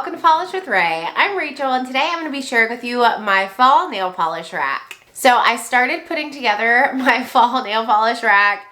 welcome to Polish with Ray. I'm Rachel and today I'm going to be sharing with you my fall nail polish rack. So I started putting together my fall nail polish rack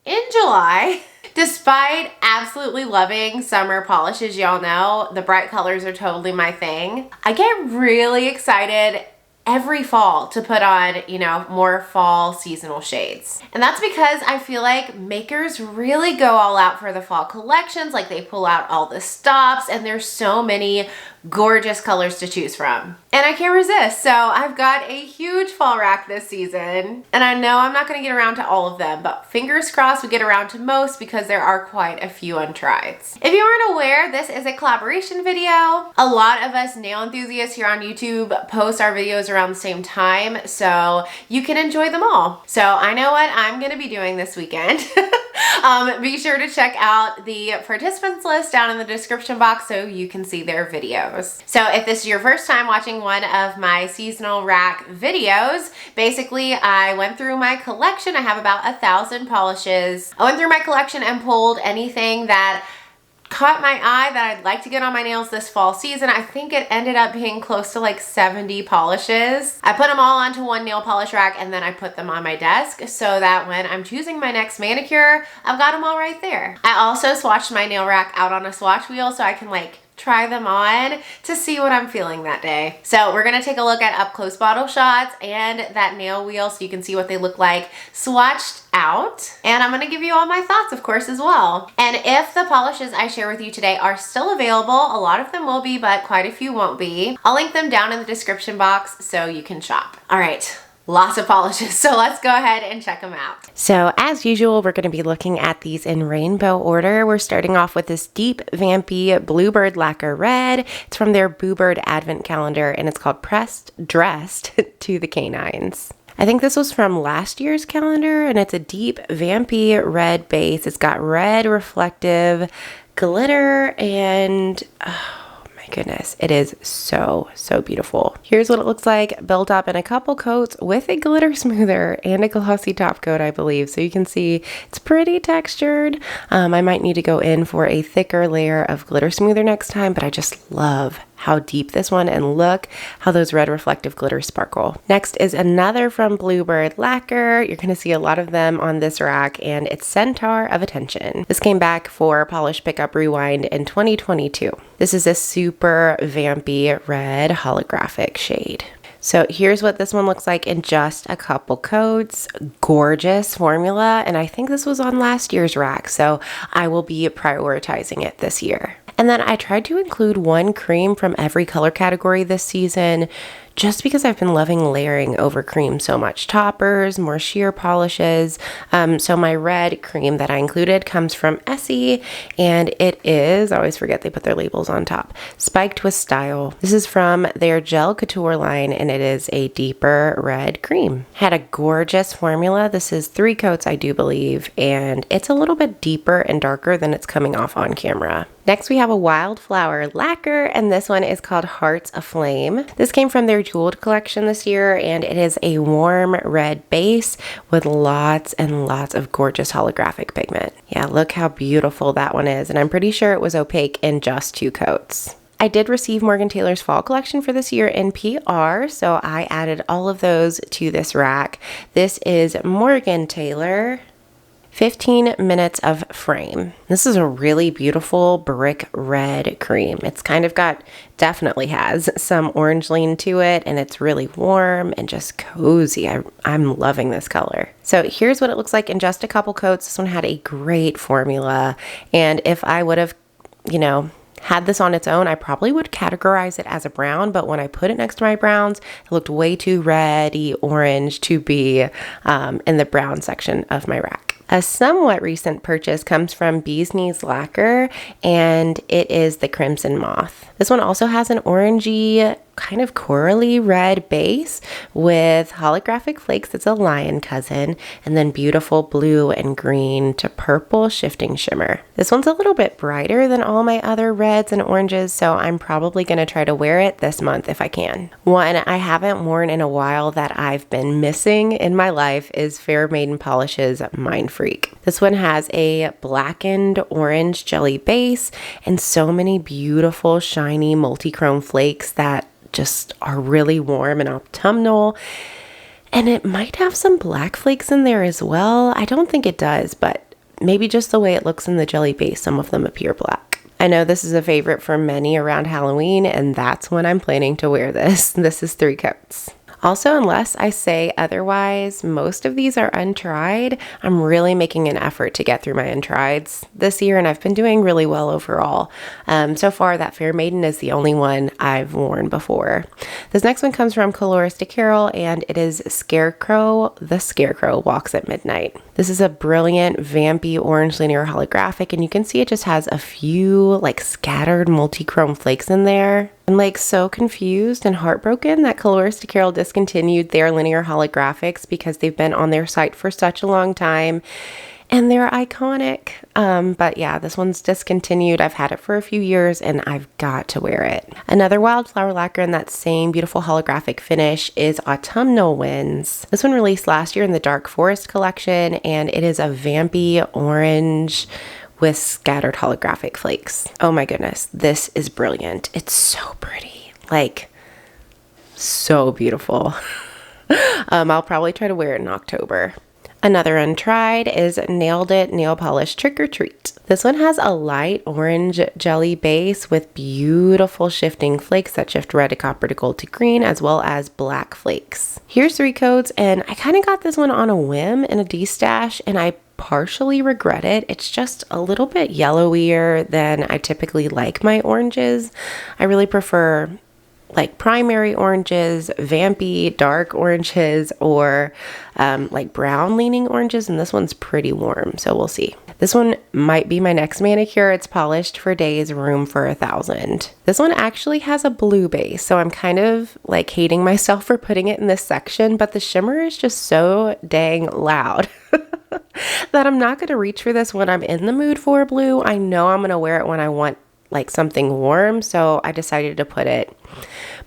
in July. Despite absolutely loving summer polishes, y'all know, the bright colors are totally my thing. I get really excited every fall to put on, more fall seasonal shades. And that's because I feel like makers really go all out for the fall collections. Like they pull out all the stops and there's so many gorgeous colors to choose from. And I can't resist. So I've got a huge fall rack this season. And I know I'm not gonna get around to all of them, but fingers crossed we get around to most because there are quite a few untried. If you aren't aware, this is a collaboration video. A lot of us nail enthusiasts here on YouTube post our videos around the same time, so you can enjoy them all. So I know what I'm gonna be doing this weekend. Be sure to check out the participants list down in the description box so you can see their videos. So if this is your first time watching one of my seasonal rack videos, basically I went through my collection. I have about 1,000 polishes. I went through my collection and pulled anything that caught my eye that I'd like to get on my nails this fall season. I think it ended up being close to like 70 polishes. I put them all onto one nail polish rack and then I put them on my desk so that when I'm choosing my next manicure, I've got them all right there. I also swatched my nail rack out on a swatch wheel so I can try them on to see what I'm feeling that day. So we're gonna take a look at up close bottle shots and that nail wheel so you can see what they look like swatched out. And I'm gonna give you all my thoughts, of course, as well. And if the polishes I share with you today are still available, a lot of them will be, but quite a few won't be. I'll link them down in the description box so you can shop. All right. Lots of polishes, so let's go ahead and check them out. So as usual, we're going to be looking at these in rainbow order. We're starting off with this deep vampy Bluebird Lacquer Red. It's from their Bluebird Advent Calendar, and it's called Dressed to the Canines. I think this was from last year's calendar, and it's a deep vampy red base. It's got red reflective glitter and... goodness, it is so beautiful. Here's what it looks like built up in a couple coats with a glitter smoother and a glossy top coat, I believe. So you can see it's pretty textured. I might need to go in for a thicker layer of glitter smoother next time, but I just love how deep this one, and look how those red reflective glitters sparkle. Next is another from Bluebird Lacquer. You're gonna see a lot of them on this rack, and it's Centaur of Attention. This came back for Polish Pickup Rewind in 2022. This is a super vampy red holographic shade. So here's what this one looks like in just a couple coats. Gorgeous formula, and I think this was on last year's rack, so I will be prioritizing it this year. And then I tried to include one cream from every color category this season just because I've been loving layering over cream so much. Toppers, more sheer polishes. So my red cream that I included comes from Essie, and it is, I always forget they put their labels on top, Spiked with Style. This is from their Gel Couture line, and it is a deeper red cream. Had a gorgeous formula. This is 3 coats, I do believe, and it's a little bit deeper and darker than it's coming off on camera. Next, we have a Wildflower Lacquer, and this one is called Hearts Aflame. This came from their Jeweled collection this year, and it is a warm red base with lots and lots of gorgeous holographic pigment. Yeah, look how beautiful that one is, and I'm pretty sure it was opaque in just 2 coats. I did receive Morgan Taylor's fall collection for this year in PR, so I added all of those to this rack. This is Morgan Taylor 15 minutes of frame. This is a really beautiful brick red cream. It's kind of definitely has some orange lean to it, and it's really warm and just cozy. I'm loving this color. So here's what it looks like in just a couple coats. This one had a great formula, and if I would have, had this on its own, I probably would categorize it as a brown, but when I put it next to my browns, it looked way too reddy orange to be in the brown section of my rack. A somewhat recent purchase comes from Bee's Knees Lacquer, and it is the Crimson Moth. This one also has an orangey kind of corally red base with holographic flakes that's a lion cousin, and then beautiful blue and green to purple shifting shimmer. This one's a little bit brighter than all my other reds and oranges, so I'm probably going to try to wear it this month if I can. One I haven't worn in a while that I've been missing in my life is Fair Maiden Polish's Mindfreak. This one has a blackened orange jelly base and so many beautiful shiny multi-chrome flakes that just are really warm and autumnal. And it might have some black flakes in there as well. I don't think it does, but maybe just the way it looks in the jelly base, some of them appear black. I know this is a favorite for many around Halloween, and that's when I'm planning to wear this. This is 3 coats. Also, unless I say otherwise, most of these are untried. I'm really making an effort to get through my untrieds this year, and I've been doing really well overall. So far, that Fair Maiden is the only one I've worn before. This next one comes from Ethereal, and it is Scarecrow. The Scarecrow Walks at Midnight. This is a brilliant, vampy orange linear holographic, and you can see it just has a few like scattered multi-chrome flakes in there. I'm like so confused and heartbroken that Ethereal discontinued their linear holographics because they've been on their site for such a long time and they're iconic. But yeah, this one's discontinued. I've had it for a few years and I've got to wear it. Another Wildflower Lacquer in that same beautiful holographic finish is Autumnal Winds. This one released last year in the Dark Forest collection, and it is a vampy orange with scattered holographic flakes. Oh my goodness, this is brilliant. It's so pretty, like so beautiful. I'll probably try to wear it in October. Another untried is Nailed It Nail Polish Trick or Treat. This one has a light orange jelly base with beautiful shifting flakes that shift red to copper to gold to green, as well as black flakes. Here's 3 coats, and I kind of got this one on a whim in a D-stash, and I partially regret it. It's just a little bit yellowier than I typically like my oranges. I really prefer like primary oranges, vampy dark oranges, or like brown leaning oranges, and this one's pretty warm, so we'll see. This one might be my next manicure. It's Polished for Days, Room for 1,000. This one actually has a blue base, so I'm kind of like hating myself for putting it in this section, but the shimmer is just so dang loud that I'm not going to reach for this when I'm in the mood for blue. I know I'm going to wear it when I want like something warm, so I decided to put it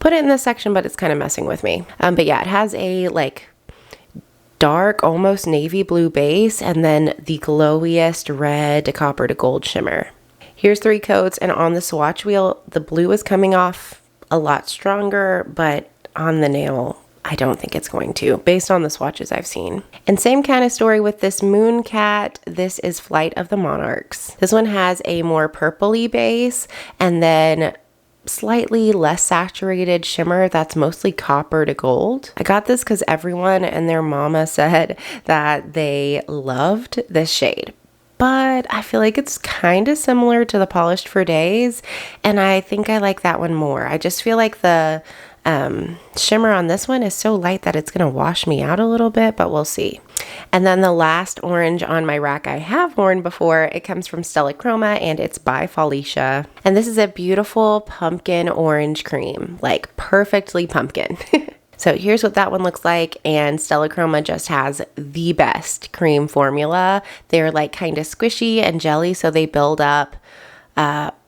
in this section, but it's kind of messing with me. But yeah, it has a like dark, almost navy blue base, and then the glowiest red to copper to gold shimmer. Here's 3 coats, and on the swatch wheel, the blue is coming off a lot stronger, but on the nail, I don't think it's going to, based on the swatches I've seen. And same kind of story with this Mooncat. This is Flight of the Monarchs. This one has a more purpley base, and then slightly less saturated shimmer that's mostly copper to gold. I got this because everyone and their mama said that they loved this shade, but I feel like it's kind of similar to the Polished for Days, and I think I like that one more. I just feel like the shimmer on this one is so light that it's gonna wash me out a little bit, but we'll see. And then the last orange on my rack I have worn before, it comes from Stella Chroma, and it's by Fall-icia. And this is a beautiful pumpkin orange cream, like perfectly pumpkin. So here's what that one looks like, and Stella Chroma just has the best cream formula. They're like kind of squishy and jelly, so they build up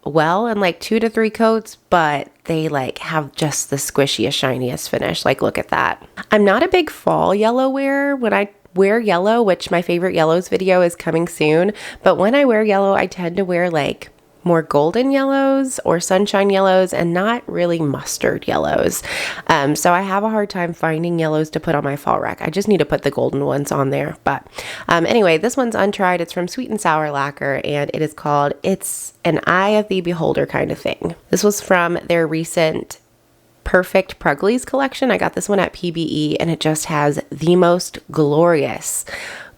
well in like 2 to 3 coats, but they like have just the squishiest, shiniest finish. Like, look at that. I'm not a big fall yellow wearer. When I wear yellow, which my favorite yellows video is coming soon, but when I wear yellow, I tend to wear like more golden yellows or sunshine yellows, and not really mustard yellows. So I have a hard time finding yellows to put on my fall rack. I just need to put the golden ones on there. But anyway, this one's untried. It's from Sweet and Sour Lacquer, and it is called It's an Eye of the Beholder Kind of Thing. This was from their recent Perfect Pruglies collection. I got this one at PBE, and it just has the most glorious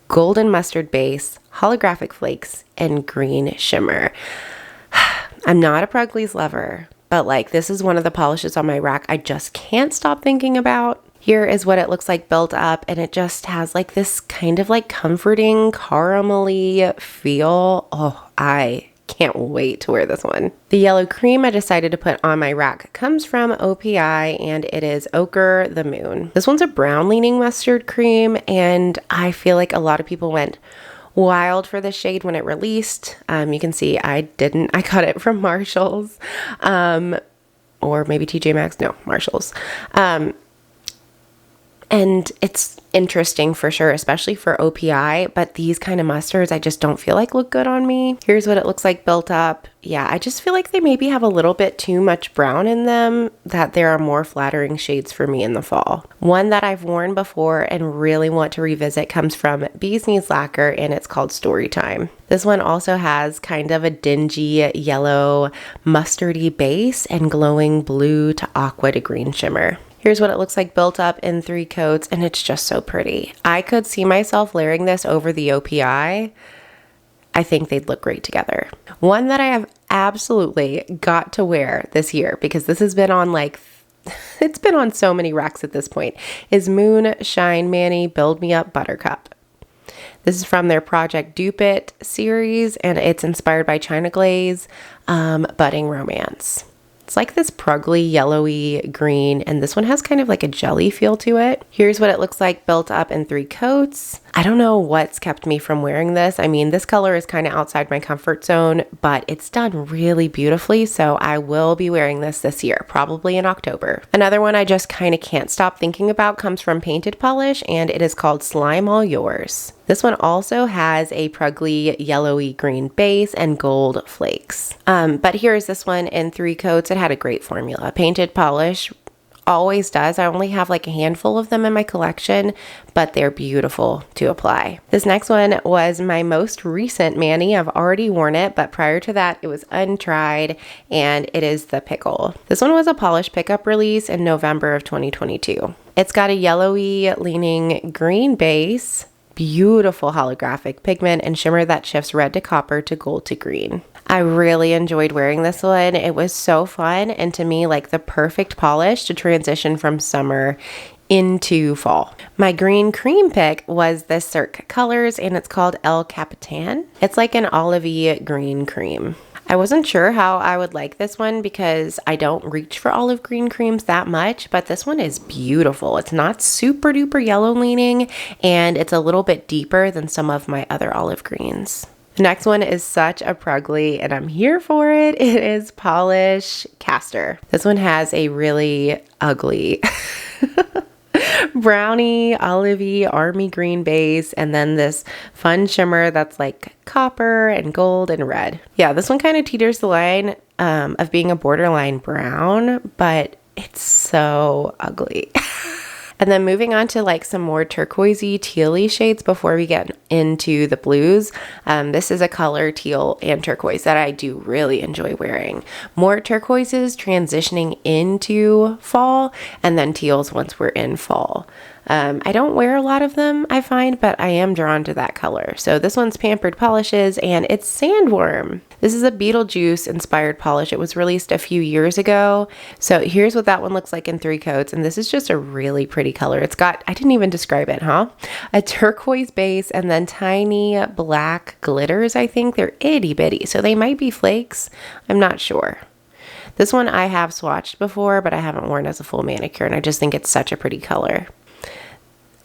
golden mustard base, holographic flakes, and green shimmer. I'm not a Pruglies lover, but like this is one of the polishes on my rack I just can't stop thinking about. Here is what it looks like built up, and it just has like this kind of like comforting caramelly feel. Oh, I Can't wait to wear this one. The yellow cream I decided to put on my rack comes from OPI, and it is Ochre the Moon. This one's a brown leaning mustard cream, and I feel like a lot of people went wild for this shade when it released. You can see I didn't. I got it from Marshall's, or maybe TJ Maxx. No, Marshall's. And it's interesting for sure, especially for OPI, but these kind of mustards I just don't feel like look good on me. Here's what it looks like built up. Yeah, I just feel like they maybe have a little bit too much brown in them, that there are more flattering shades for me in the fall. One that I've worn before and really want to revisit comes from Bee's Knees Lacquer, and it's called Storytime. This one also has kind of a dingy yellow mustardy base and glowing blue to aqua to green shimmer. Here's what it looks like built up in 3 coats, and it's just so pretty. I could see myself layering this over the OPI. I think they'd look great together. One that I have absolutely got to wear this year, because this has been on it's been on so many racks at this point, is Moonshine Manny Build Me Up Buttercup. This is from their Project Dupe It series, and it's inspired by China Glaze, Budding Romance. It's like this prugly yellowy green, and this one has kind of like a jelly feel to it. Here's what it looks like built up in 3 coats. I don't know what's kept me from wearing this. I mean, this color is kind of outside my comfort zone, but it's done really beautifully, so I will be wearing this year, probably in October. Another one I just kind of can't stop thinking about comes from Painted Polish, and it is called Slime All Yours. This one also has a prugly yellowy green base and gold flakes. But here's this one in 3 coats. It had a great formula. Painted Polish always does. I only have like a handful of them in my collection, but they're beautiful to apply. This next one was my most recent Manny. I've already worn it, but prior to that, it was untried, and it is the Pickle. This one was a polish pickup release in November of 2022. It's got a yellowy leaning green base, beautiful holographic pigment, and shimmer that shifts red to copper to gold to green. I really enjoyed wearing this one. It was so fun, and to me, like the perfect polish to transition from summer into fall. My green cream pick was the Cirque colors, and it's called El Capitan. It's like an olivey green cream. I wasn't sure how I would like this one because I don't reach for olive green creams that much, but this one is beautiful. It's not super duper yellow leaning, and it's a little bit deeper than some of my other olive greens. The next one is such a prugly, and I'm here for it. It is Pahlish Castor. This one has a really ugly brownie, olivey, army green base, and then this fun shimmer that's like copper and gold and red. Yeah, this one kind of teeters the line of being a borderline brown, but it's so ugly. And then moving on to like some more turquoisey, teal-y shades before we get into the blues. This is a color teal and turquoise that I do really enjoy wearing. More turquoises transitioning into fall, and then teals once we're in fall. I don't wear a lot of them, I find, but I am drawn to that color. So this one's Pampered Polishes, and it's Sandworm. This is a Beetlejuice inspired polish. It was released a few years ago. So here's what that one looks like in 3 coats, and this is just a really pretty color. It's got, I didn't even describe it, a turquoise base and then tiny black glitters, I think. They're itty bitty, so they might be flakes. I'm not sure. This one I have swatched before, but I haven't worn as a full manicure, and I just think it's such a pretty color.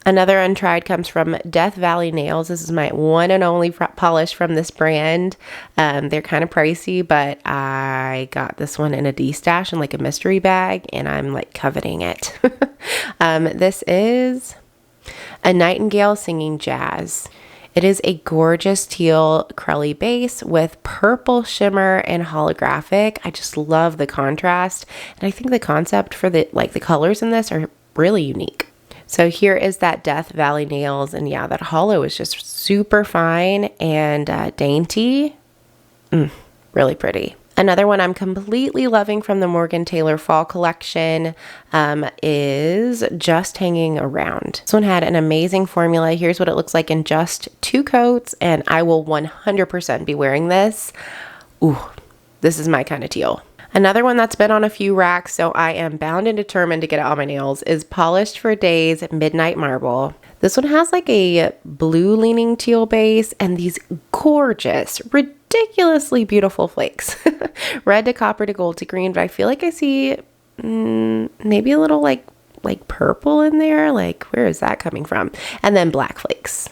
Another untried comes from Death Valley Nails. This is my one and only polish from this brand. They're kind of pricey, but I got this one in a D-stash in like a mystery bag, and I'm like coveting it. This is a Nightingale Singing Jazz. It is a gorgeous teal crelly base with purple shimmer and holographic. I just love the contrast, and I think the concept for the colors in this are really unique. So here is that Death Valley Nails, and yeah, that hollow is just super fine and dainty. Really pretty. Another one I'm completely loving from the Morgan Taylor Fall collection is Just Hanging Around. This one had an amazing formula. Here's what it looks like in just 2 coats, and I will 100% be wearing this. Ooh, this is my kind of teal. Another one that's been on a few racks, so I am bound and determined to get it on my nails, is Polished for Days Midnight Marble. This one has like a blue leaning teal base and these gorgeous, ridiculous ridiculously beautiful flakes. Red to copper to gold to green, but I feel like I see maybe a little like purple in there. Like, where is that coming from? And then black flakes.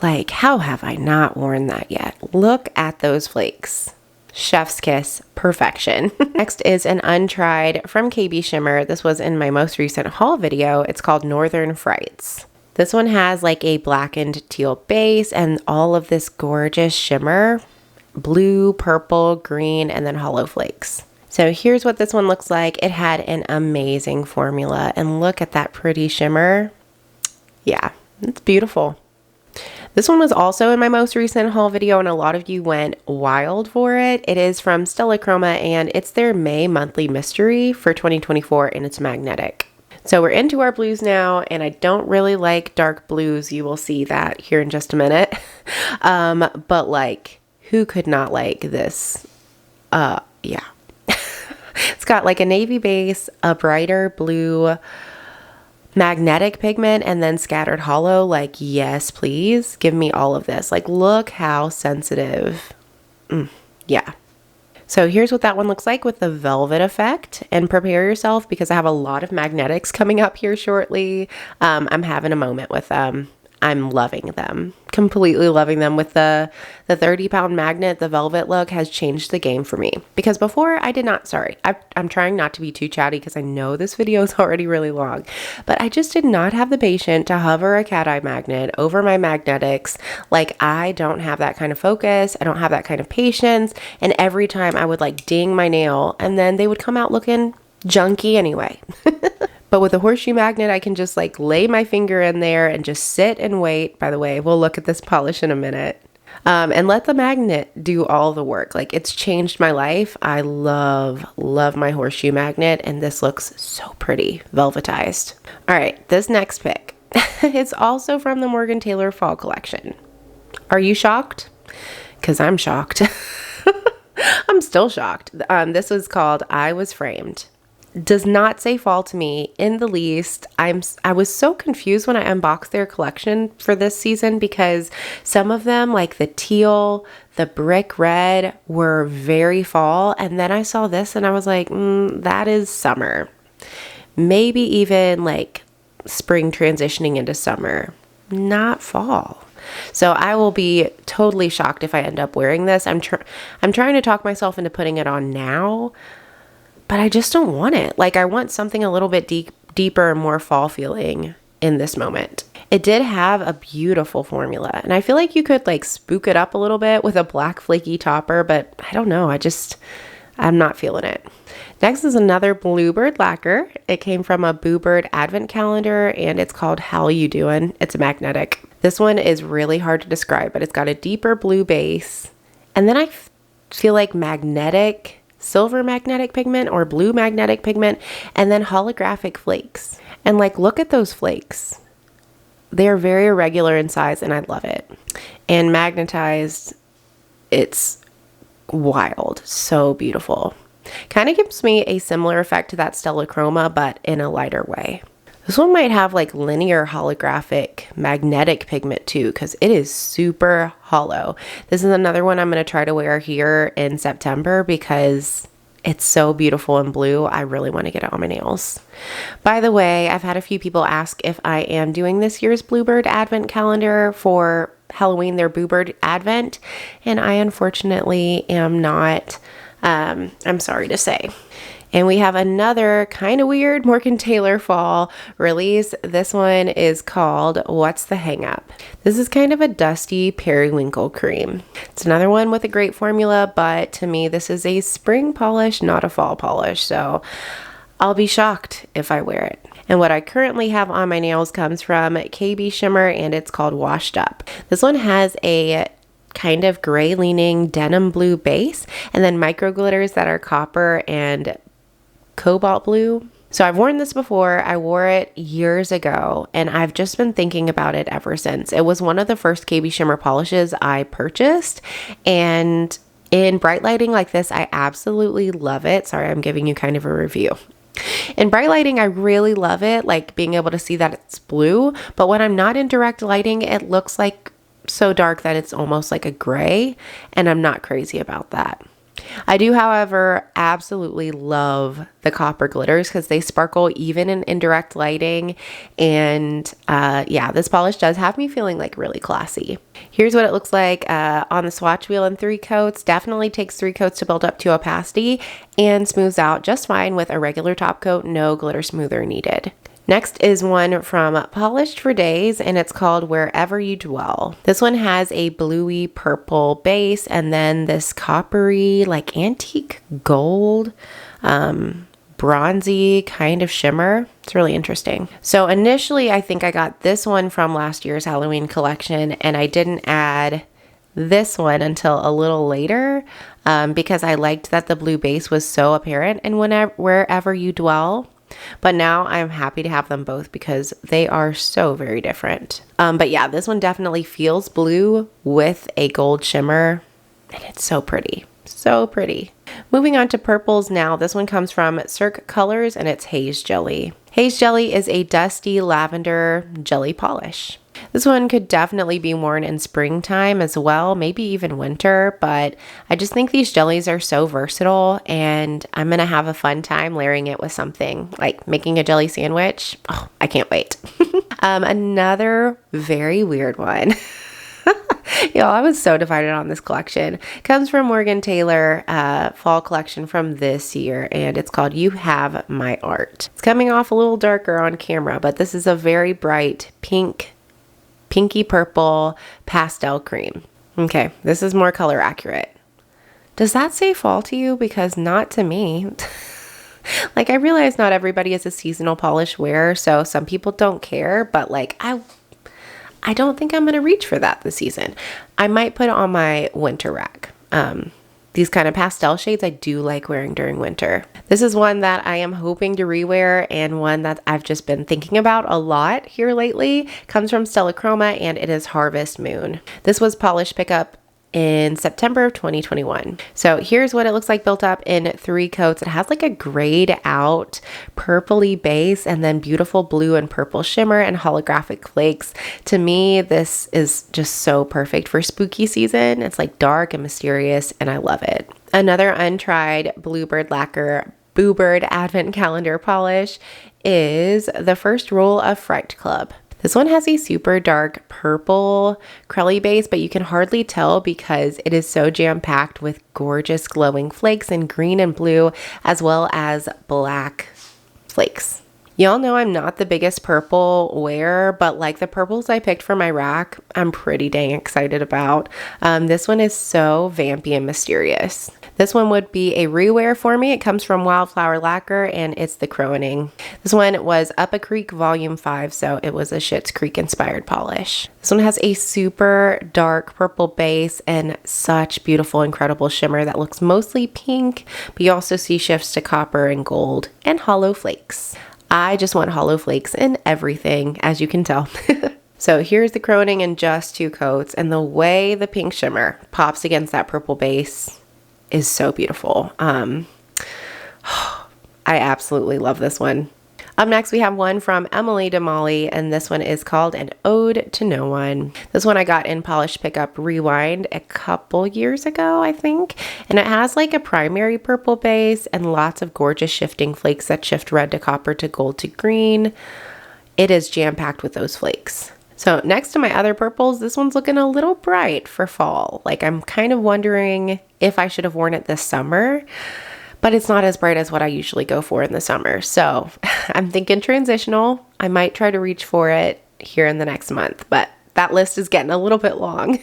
Like, how have I not worn that yet? Look at those flakes. Chef's kiss, perfection. Next is an untried from KB Shimmer. This was in my most recent haul video. It's called Northern Frights. This one has like a blackened teal base and all of this gorgeous shimmer, blue, purple, green, and then hollow flakes. So here's what this one looks like. It had an amazing formula, and look at that pretty shimmer. Yeah, it's beautiful. This one was also in my most recent haul video, and a lot of you went wild for it. It is from Stella Chroma, and it's their May monthly mystery for 2024, and it's magnetic. So we're into our blues now, and I don't really like dark blues. You will see that here in just a minute. But like, who could not like this? Yeah. It's got like a navy base, a brighter blue magnetic pigment, and then scattered hollow. Like, yes, please give me all of this. Like, look how sensitive. Yeah. So here's what that one looks like with the velvet effect, and prepare yourself because I have a lot of magnetics coming up here shortly. I'm having a moment with them. I'm loving them, completely loving them. With the 30-pound magnet, the velvet look has changed the game for me, because before I did not. Sorry, I'm trying not to be too chatty because I know this video is already really long, but I just did not have the patience to hover a cat eye magnet over my magnetics. Like, I don't have that kind of focus. I don't have that kind of patience. And every time I would like ding my nail, and then they would come out looking junky anyway. But with a horseshoe magnet, I can just like lay my finger in there and just sit and wait. By the way, we'll look at this polish in a minute. And let the magnet do all the work. Like, it's changed my life. I love my horseshoe magnet, and this looks so pretty, velvetized. All right, this next pick. It's also from the Morgan Taylor Fall Collection. Are you shocked? Because I'm shocked. I'm still shocked. This was called I Was Framed. Does not say fall to me in the least. I was so confused when I unboxed their collection for this season, because some of them, like the teal, the brick red, were very fall, and then I saw this and I was like, that is summer. Maybe even like spring transitioning into summer, not fall. So I will be totally shocked if I end up wearing this. I'm trying to talk myself into putting it on now, but I just don't want it. Like, I want something a little bit deeper and more fall feeling in this moment. It did have a beautiful formula, and I feel like you could like spook it up a little bit with a black flaky topper, but I don't know. I'm not feeling it. Next is another Bluebird lacquer. It came from a Bluebird advent calendar, and it's called How You Doin'. It's a magnetic. This one is really hard to describe, but it's got a deeper blue base, and then I feel like magnetic, silver magnetic pigment or blue magnetic pigment, and then holographic flakes. And like, look at those flakes. They are very irregular in size, and I love it. And magnetized, it's wild, so beautiful. Kind of gives me a similar effect to that Stella Chroma, but in a lighter way. This one might have like linear holographic magnetic pigment too, because it is super hollow. This is another one I'm going to try to wear here in September because it's so beautiful in blue. I really want to get it on my nails. By the way, I've had a few people ask if I am doing this year's Bluebird advent calendar for Halloween, their Bluebird advent, and I unfortunately am not. I'm sorry to say. And we have another kind of weird Morgan Taylor fall release. This one is called What's the Hang Up? This is kind of a dusty periwinkle cream. It's another one with a great formula, but to me, this is a spring polish, not a fall polish. So I'll be shocked if I wear it. And what I currently have on my nails comes from KB Shimmer, and it's called Washed Up. This one has a kind of gray leaning denim blue base, and then micro glitters that are copper and cobalt blue. So I've worn this before. I wore it years ago, and I've just been thinking about it ever since. It was one of the first KB Shimmer polishes I purchased, and in bright lighting like this, I absolutely love it. Sorry, I'm giving you kind of a review. In bright lighting, I really love it, like being able to see that it's blue, but when I'm not in direct lighting, it looks like so dark that it's almost like a gray, and I'm not crazy about that. I do, however, absolutely love the copper glitters because they sparkle even in indirect lighting. And yeah, this polish does have me feeling like really classy. Here's what it looks like on the swatch wheel in 3 coats. Definitely takes 3 coats to build up to opacity and smooths out just fine with a regular top coat. No glitter smoother needed. Next is one from Polished for Days, and it's called Wherever You Dwell. This one has a bluey purple base and then this coppery, like antique gold, bronzy kind of shimmer. It's really interesting. So initially, I think I got this one from last year's Halloween collection, and I didn't add this one until a little later because I liked that the blue base was so apparent in Wherever You Dwell. But now I'm happy to have them both because they are so very different. But yeah, this one definitely feels blue with a gold shimmer, and it's so pretty. So pretty. Moving on to purples now. This one comes from Cirque Colors, and it's Haze Jelly. Haze Jelly is a dusty lavender jelly polish. This one could definitely be worn in springtime as well, maybe even winter, but I just think these jellies are so versatile, and I'm going to have a fun time layering it with something, like making a jelly sandwich. Oh, I can't wait. Another very weird one. Y'all, I was so divided on this collection. Comes from Morgan Taylor, fall collection from this year, and it's called You Have My Art. It's coming off a little darker on camera, but this is a very bright pinky purple pastel cream. Okay, this is more color accurate. Does that say fall to you? Because not to me. Like, I realize not everybody is a seasonal polish wearer, so some people don't care, but like I don't think I'm going to reach for that this season. I might put it on my winter rack. These kind of pastel shades I do like wearing during winter. This is one that I am hoping to rewear, and one that I've just been thinking about a lot here lately. Comes from Stella Chroma, and it is Harvest Moon. This was polished pickup in September of 2021. So here's what it looks like built up in 3 coats. It has like a grayed out purpley base and then beautiful blue and purple shimmer and holographic flakes. To me, this is just so perfect for spooky season. It's like dark and mysterious, and I love it. Another untried Bluebird Lacquer Bluebird Advent Calendar polish is the first roll of Fright Club. This one has a super dark purple crelly base, but you can hardly tell because it is so jam-packed with gorgeous glowing flakes in green and blue, as well as black flakes. Y'all know I'm not the biggest purple wearer, but like the purples I picked for my rack, I'm pretty dang excited about. This one is so vampy and mysterious. This one would be a rewear for me. It comes from Wildflower Lacquer, and it's the Crowening. This one was Up a Creek Volume 5, so it was a Schitt's Creek inspired polish. This one has a super dark purple base and such beautiful, incredible shimmer that looks mostly pink, but you also see shifts to copper and gold and hollow flakes. I just want hollow flakes in everything, as you can tell. So here's the Crowening in just 2 coats, and the way the pink shimmer pops against that purple base is so beautiful. I absolutely love this one. Up next, we have one from Emily DeMolly, and this one is called An Ode to No One. This one I got in Polished Pickup Rewind a couple years ago, I think. And it has like a primary purple base and lots of gorgeous shifting flakes that shift red to copper to gold to green. It is jam-packed with those flakes. So next to my other purples, this one's looking a little bright for fall. Like, I'm kind of wondering if I should have worn it this summer, but it's not as bright as what I usually go for in the summer. So I'm thinking transitional. I might try to reach for it here in the next month, but that list is getting a little bit long.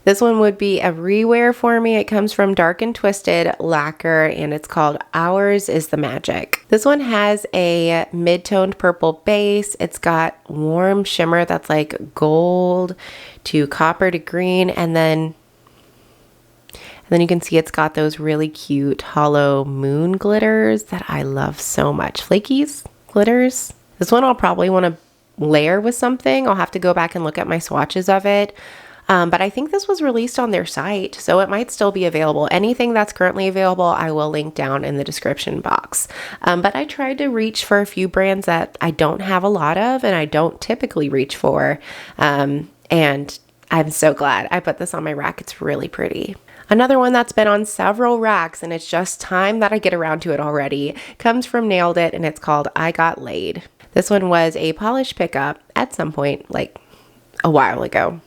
This one would be a rewear for me. It comes from Dark and Twisted Lacquer, and it's called Ours is the Magic. This one has a mid-toned purple base. It's got warm shimmer that's like gold to copper to green, and then you can see it's got those really cute hollow moon glitters that I love so much. Flakies, glitters. This one I'll probably want to layer with something. I'll have to go back and look at my swatches of it. But I think this was released on their site, so it might still be available. Anything that's currently available, I will link down in the description box. But I tried to reach for a few brands that I don't have a lot of and I don't typically reach for. And I'm so glad I put this on my rack. It's really pretty. Another one that's been on several racks, and it's just time that I get around to it already, comes from Nailed It, and it's called I Got Lei'd. This one was a polish pickup at some point, like a while ago.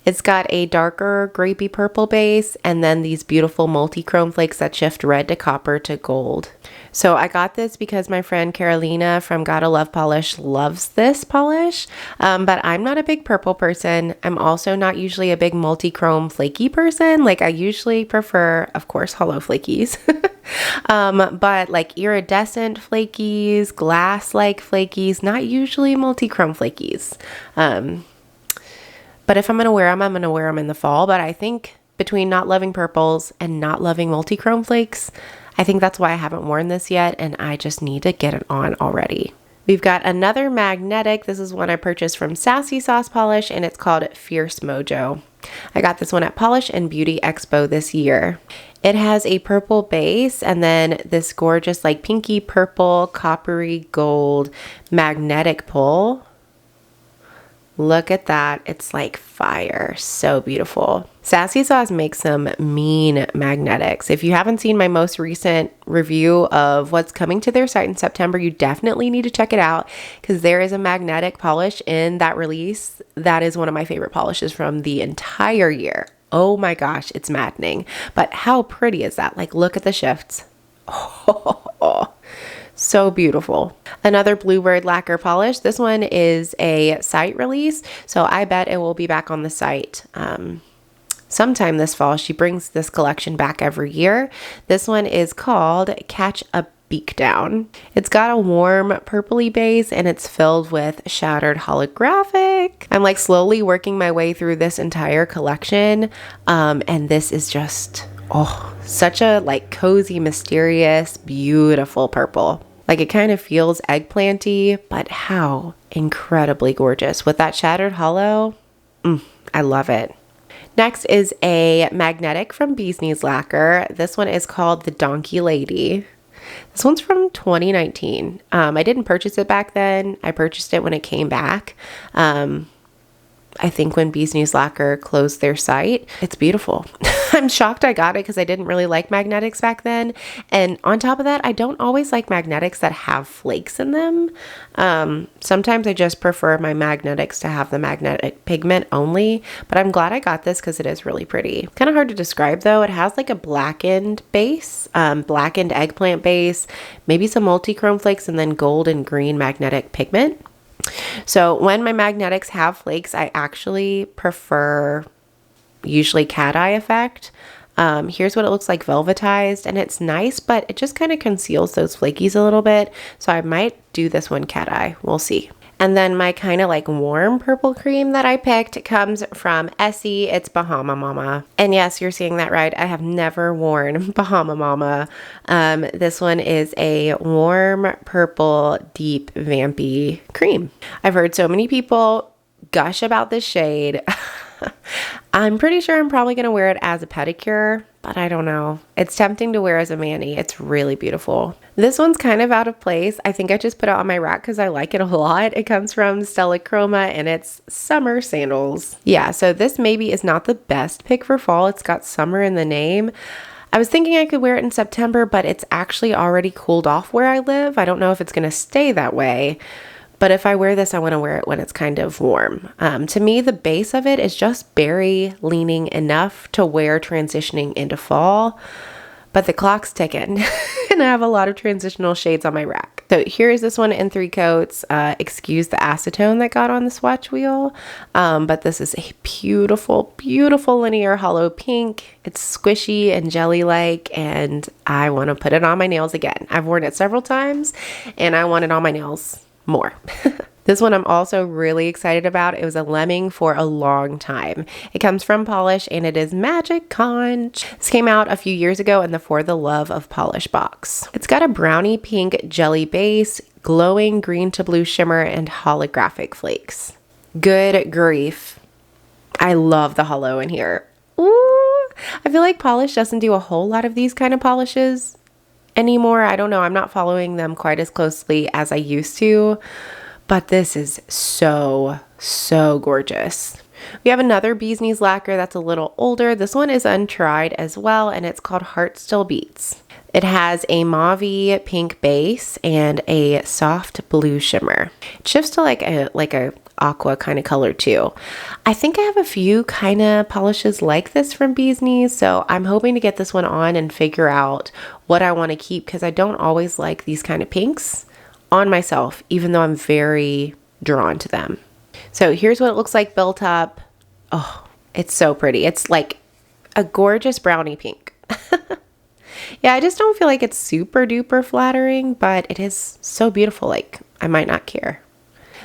It's got a darker grapey purple base and then these beautiful multi-chrome flakes that shift red to copper to gold. So I got this because my friend Carolina from Gotta Love Polish loves this polish, but I'm not a big purple person. I'm also not usually a big multi-chrome flaky person. Like I usually prefer, of course, hollow flakies, but like iridescent flakies, glass-like flakies, not usually multi-chrome flakies. But if I'm going to wear them, I'm going to wear them in the fall. But I think between not loving purples and not loving multi-chrome flakes, I think that's why I haven't worn this yet. And I just need to get it on already. We've got another magnetic. This is one I purchased from Sassy Sauce Polish, and it's called Fierce Mojo. I got this one at Polish and Beauty Expo this year. It has a purple base and then this gorgeous like pinky purple, coppery gold magnetic pull. Look at that. It's like fire. So beautiful. Sassy Sauce makes some mean magnetics. If you haven't seen my most recent review of what's coming to their site in September, you definitely need to check it out because there is a magnetic polish in that release. That is one of my favorite polishes from the entire year. Oh my gosh, it's maddening. But how pretty is that? Like, look at the shifts. Oh, so beautiful. Another Bluebird lacquer polish. This one is a site release, so I bet it will be back on the site sometime this fall. She brings this collection back every year. This one is called Catch a Beakdown. It's got a warm purpley base and it's filled with shattered holographic. I'm like slowly working my way through this entire collection, and this is just such a like cozy, mysterious, beautiful purple. Like it kind of feels eggplanty, but how incredibly gorgeous. With that shattered hollow, I love it. Next is a magnetic from Bee's Knees Lacquer. This one is called the Donkey Lady. This one's from 2019. I didn't purchase it back then. I purchased it when it came back. I think when Bee's Knees Lacquer closed their site. It's beautiful. I'm shocked I got it because I didn't really like magnetics back then. And on top of that, I don't always like magnetics that have flakes in them. Sometimes I just prefer my magnetics to have the magnetic pigment only. But I'm glad I got this because it is really pretty. Kind of hard to describe though. It has like a blackened base, blackened eggplant base, maybe some multi-chrome flakes, and then gold and green magnetic pigment. So when my magnetics have flakes, I actually prefer usually cat eye effect. Here's what it looks like velvetized, and it's nice, but it just kind of conceals those flakies a little bit. So I might do this one cat eye. We'll see. And then my kind of like warm purple cream that I picked comes from Essie. It's Bahama Mama. And yes, you're seeing that right. I have never worn Bahama Mama. This one is a warm purple, deep, vampy cream. I've heard so many people gush about this shade. I'm pretty sure I'm probably going to wear it as a pedicure, but I don't know. It's tempting to wear as a mani. It's really beautiful. This one's kind of out of place. I think I just put it on my rack because I like it a lot. It comes from Stella Chroma and it's summer sandals. Yeah, so this maybe is not the best pick for fall. It's got summer in the name. I was thinking I could wear it in September, but it's actually already cooled off where I live. I don't know if it's going to stay that way. But if I wear this, I want to wear it when it's kind of warm. To me, the base of it is just berry leaning enough to wear transitioning into fall. But the clock's ticking and I have a lot of transitional shades on my rack. So here is this one in 3 coats. Excuse the acetone that got on the swatch wheel. But this is a beautiful, beautiful linear hollow pink. It's squishy and jelly-like, and I want to put it on my nails again. I've worn it several times and I want it on my nails more. This one I'm also really excited about. It was a lemming for a long time. It comes from Polish and it is Magic Conch. This came out a few years ago in the For the Love of Polish box. It's got a brownie pink jelly base, glowing green to blue shimmer, and holographic flakes. Good grief. I love the hollow in here. Ooh, I feel like Polish doesn't do a whole lot of these kind of polishes anymore. I don't know. I'm not following them quite as closely as I used to. But this is so, so gorgeous. We have another Bee's Knees lacquer that's a little older. This one is untried as well, and it's called Heart Still Beats. It has a mauve pink base and a soft blue shimmer. It shifts to like a aqua kind of color too. I think I have a few kind of polishes like this from Bee's Knees, so I'm hoping to get this one on and figure out what I want to keep, because I don't always like these kind of pinks on myself, even though I'm very drawn to them. So here's what it looks like built up. Oh, it's so pretty. It's like a gorgeous brownie pink. Yeah, I just don't feel like it's super duper flattering, but it is so beautiful. Like, I might not care.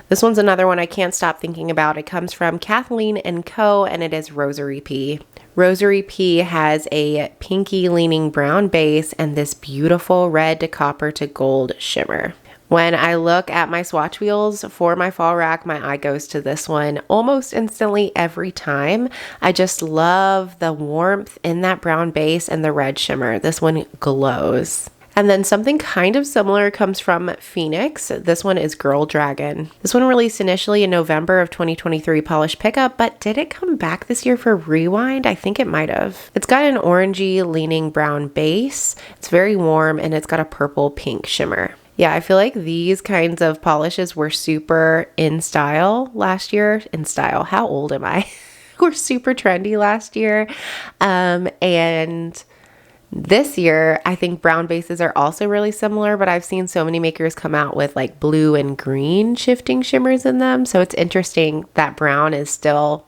This one's another one I can't stop thinking about. It comes from Kathleen & Co. and it is Rosary P. Rosary P has a pinky leaning brown base and this beautiful red to copper to gold shimmer. When I look at my swatch wheels for my fall rack, my eye goes to this one almost instantly every time. I just love the warmth in that brown base and the red shimmer. This one glows. And then something kind of similar comes from Phoenix. This one is Girl Dragon. This one released initially in November of 2023 Polish Pickup, but did it come back this year for Rewind? I think it might have. It's got an orangey leaning brown base. It's very warm and it's got a purple pink shimmer. Yeah, I feel like these kinds of polishes were super in style last year. In style, how old am I? Were super trendy last year. And this year, I think brown bases are also really similar, but I've seen so many makers come out with like blue and green shifting shimmers in them. So it's interesting that brown is still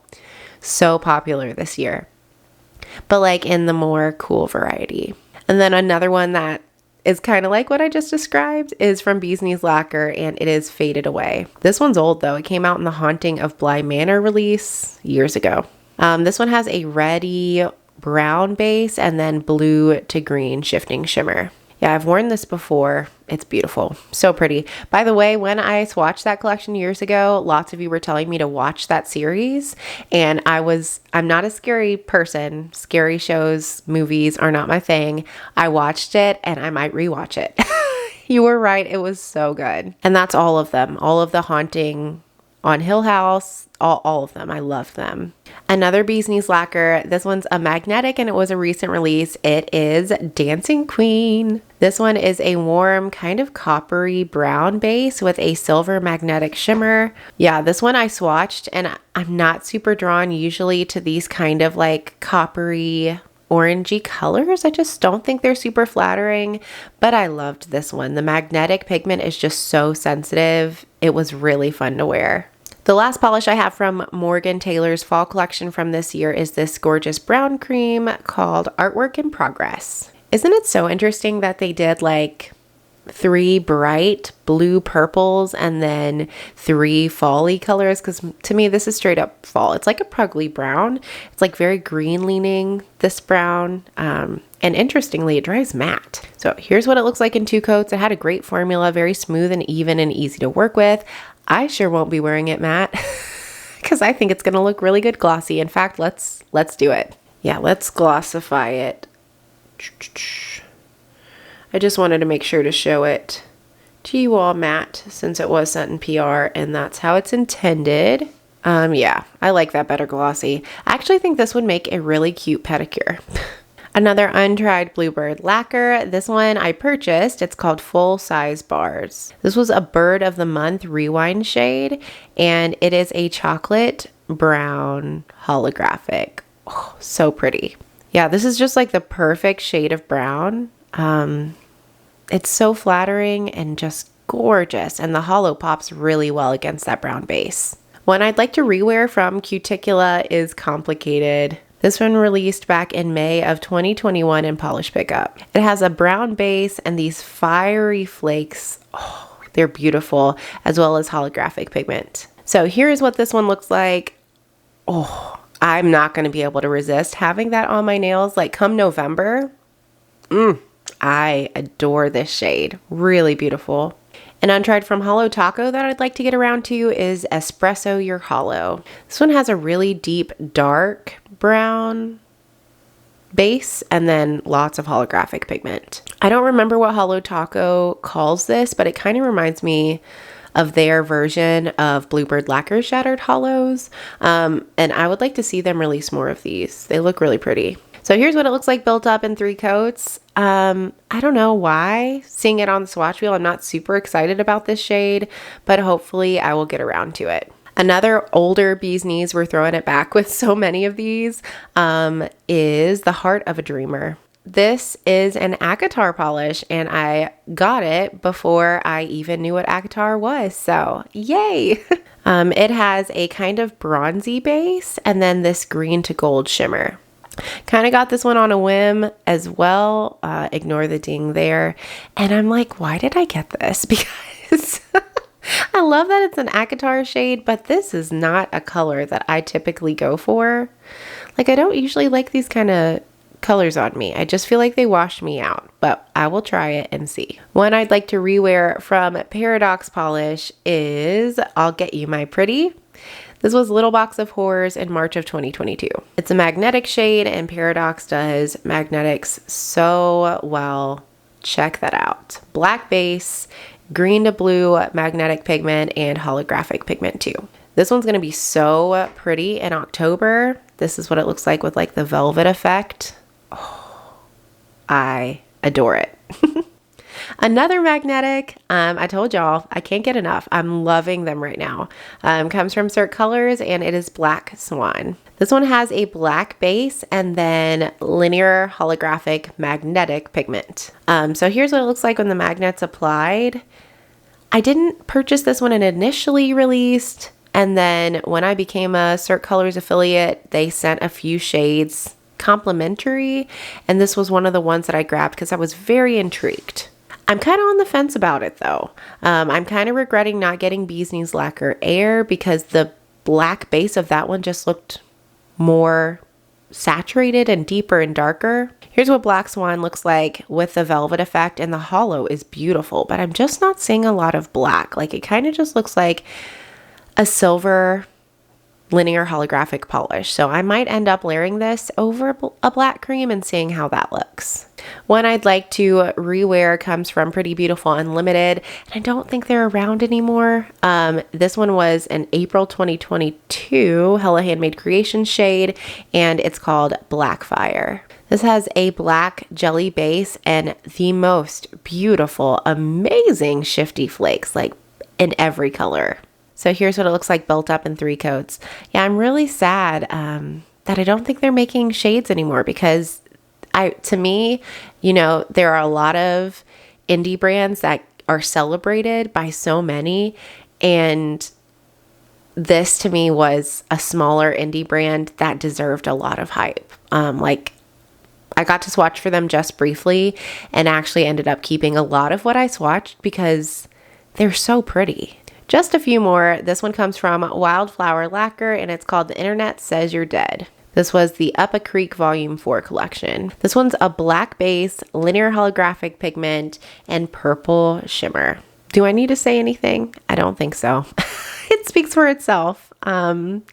so popular this year, but like in the more cool variety. And then another one that is kind of like what I just described is from Bee's Knees Lacquer, and it is Faded Away. This one's old though. It came out in the Haunting of Bly Manor release years ago. This one has a reddy brown base and then blue to green shifting shimmer. Yeah, I've worn this before. It's beautiful. So pretty. By the way, when I swatched that collection years ago, lots of you were telling me to watch that series. And I'm not a scary person. Scary shows, movies are not my thing. I watched it and I might rewatch it. You were right. It was so good. And that's all of them. All of the Haunting on Hill House, all of them. I love them. Another Bee's Knees lacquer. This one's a magnetic and it was a recent release. It is Dancing Queen. This one is a warm kind of coppery brown base with a silver magnetic shimmer. Yeah, this one I swatched and I'm not super drawn usually to these kind of like coppery orangey colors. I just don't think they're super flattering, but I loved this one. The magnetic pigment is just so sensitive. It was really fun to wear. The last polish I have from Morgan Taylor's fall collection from this year is this gorgeous brown cream called Artwork in Progress. Isn't it so interesting that they did like 3 bright blue purples and then 3 fall-y colors? Because to me, this is straight up fall. It's like a pugly brown. It's like very green leaning, this brown. And interestingly, it dries matte. So here's what it looks like in 2 coats. It had a great formula, very smooth and even and easy to work with. I sure won't be wearing it matte because I think it's going to look really good glossy. In fact, let's do it. Yeah, let's glossify it. I just wanted to make sure to show it to you all matte since it was sent in PR and that's how it's intended. Yeah, I like that better glossy. I actually think this would make a really cute pedicure. Another untried Bluebird lacquer. This one I purchased. It's called Full Size Bars. This was a Bird of the Month Rewind shade, and it is a chocolate brown holographic. Oh, so pretty. Yeah, this is just like the perfect shade of brown. It's so flattering and just gorgeous, and the hollow pops really well against that brown base. One I'd like to rewear from Cuticula is Complicated. This one released back in May of 2021 in Polish Pickup. It has a brown base and these fiery flakes. Oh, they're beautiful, as well as holographic pigment. So here's what this one looks like. Oh, I'm not going to be able to resist having that on my nails. Like come November, I adore this shade. Really beautiful. An untried from Hollow Taco that I'd like to get around to is Espresso Your Hollow. This one has a really deep dark brown base and then lots of holographic pigment. I don't remember what Hollow Taco calls this, but it kind of reminds me of their version of Bluebird Lacquer Shattered Hollows. And I would like to see them release more of these. They look really pretty. So here's what it looks like built up in 3 coats. I don't know why. Seeing it on the swatch wheel, I'm not super excited about this shade, but hopefully I will get around to it. Another older bee's knees, we're throwing it back with so many of these, is the Heart of a Dreamer. This is an Akatar polish, and I got it before I even knew what Akatar was, so yay! It has a kind of bronzy base and then this green to gold shimmer. Kind of got this one on a whim as well. Ignore the ding there. And I'm like, why did I get this? Because I love that it's an Akatar shade, but this is not a color that I typically go for. Like, I don't usually like these kind of colors on me. I just feel like they wash me out, but I will try it and see. One I'd like to rewear from Paradox Polish is I'll Get You My Pretty. This was Little Box of Horrors in March of 2022. It's a magnetic shade, and Paradox does magnetics so well. Check that out. Black base, green to blue magnetic pigment, and holographic pigment too. This one's going to be so pretty in October. This is what it looks like with like the velvet effect. Oh, I adore it. Another magnetic, I told y'all, I can't get enough. I'm loving them right now. Comes from Cirque Colors, and it is Black Swan. This one has a black base and then linear holographic magnetic pigment. So here's what it looks like when the magnet's applied. I didn't purchase this when it initially released, and then when I became a Cirque Colors affiliate, they sent a few shades complimentary, and this was one of the ones that I grabbed because I was very intrigued. I'm kind of on the fence about it though. I'm kind of regretting not getting Bee's Knees Lacquer Air because the black base of that one just looked more saturated and deeper and darker. Here's what Black Swan looks like with the velvet effect, and the hollow is beautiful, but I'm just not seeing a lot of black. Like, it kind of just looks like a silver linear holographic polish. So I might end up layering this over a black cream and seeing how that looks. One I'd like to rewear comes from Pretty Beautiful Unlimited, and I don't think they're around anymore. This one was an April 2022 Hella Handmade Creation shade, and it's called Blackfire. This has a black jelly base and the most beautiful, amazing shifty flakes, like in every color. So here's what it looks like built up in 3 coats. Yeah, I'm really sad that I don't think they're making shades anymore because to me, you know, there are a lot of indie brands that are celebrated by so many, and this to me was a smaller indie brand that deserved a lot of hype. Like, I got to swatch for them just briefly and actually ended up keeping a lot of what I swatched because they're so pretty. Just a few more. This one comes from Wildflower Lacquer, and it's called The Internet Says You're Dead. This was the Up a Creek Volume 4 collection. This one's a black base, linear holographic pigment, and purple shimmer. Do I need to say anything? I don't think so. It speaks for itself. In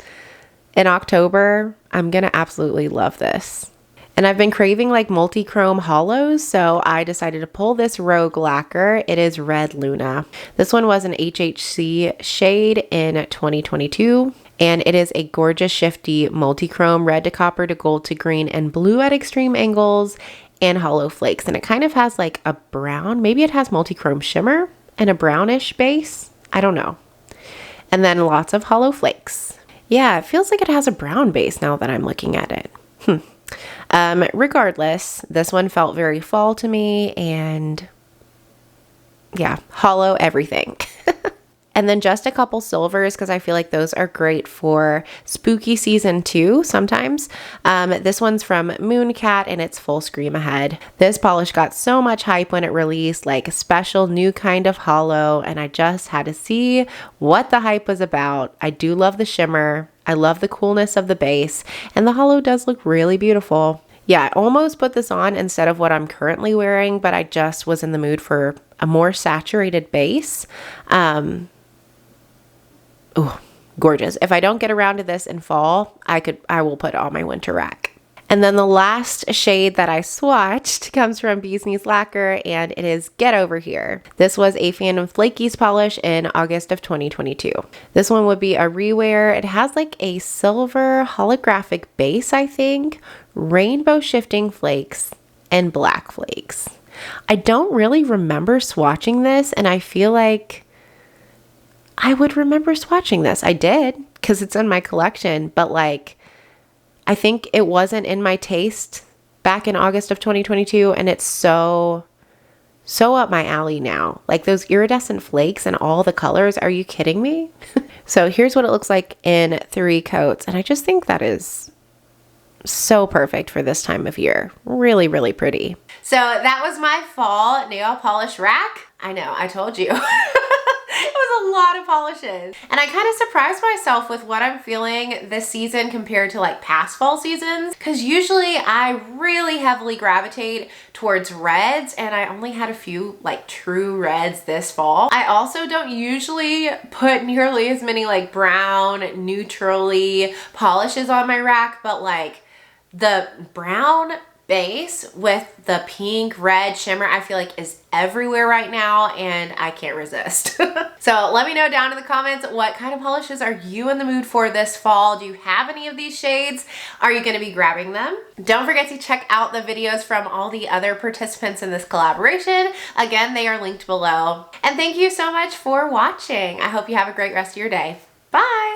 October, I'm going to absolutely love this. And I've been craving like multi-chrome hollows, so I decided to pull this Rogue Lacquer. It is Red Luna. This one was an HHC shade in 2022, and it is a gorgeous shifty multi-chrome red to copper to gold to green and blue at extreme angles and hollow flakes. And it kind of has like a brown, maybe it has multi-chrome shimmer and a brownish base. I don't know. And then lots of hollow flakes. Yeah, it feels like it has a brown base now that I'm looking at it. Regardless, this one felt very fall to me, and yeah, hollow everything. And then just a couple silvers because I feel like those are great for spooky season too sometimes. This one's from Mooncat, and it's Full Scream Ahead. This polish got so much hype when it released, like a special new kind of hollow, and I just had to see what the hype was about. I do love the shimmer. I love the coolness of the base, and the hollow does look really beautiful. Yeah, I almost put this on instead of what I'm currently wearing, but I just was in the mood for a more saturated base. Ooh, gorgeous. If I don't get around to this in fall, I will put it on my winter rack. And then the last shade that I swatched comes from Bee's Knees Lacquer, and it is Get Over Here. This was a Phantom Flakies polish in August of 2022. This one would be a rewear. It has like a silver holographic base, I think, rainbow shifting flakes, and black flakes. I don't really remember swatching this, and I feel like I would remember swatching this. I did, because it's in my collection, but like, I think it wasn't in my taste back in August of 2022, and it's so up my alley now. Like those iridescent flakes and all the colors, are you kidding me? So here's what it looks like in 3 coats, and I just think that is so perfect for this time of year. Really, really pretty. So that was my fall nail polish rack. I know, I told you. It was a lot of polishes. And I kind of surprised myself with what I'm feeling this season compared to like past fall seasons. Because usually I really heavily gravitate towards reds, and I only had a few like true reds this fall. I also don't usually put nearly as many like brown, neutrally polishes on my rack, but like the brown base with the pink red shimmer I feel like is everywhere right now, and I can't resist. So let me know down in the comments, what kind of polishes are you in the mood for this fall? Do you have any of these shades? Are you going to be grabbing them? Don't forget to check out the videos from all the other participants in this collaboration. Again, they are linked below. And thank you so much for watching. I hope you have a great rest of your day. Bye!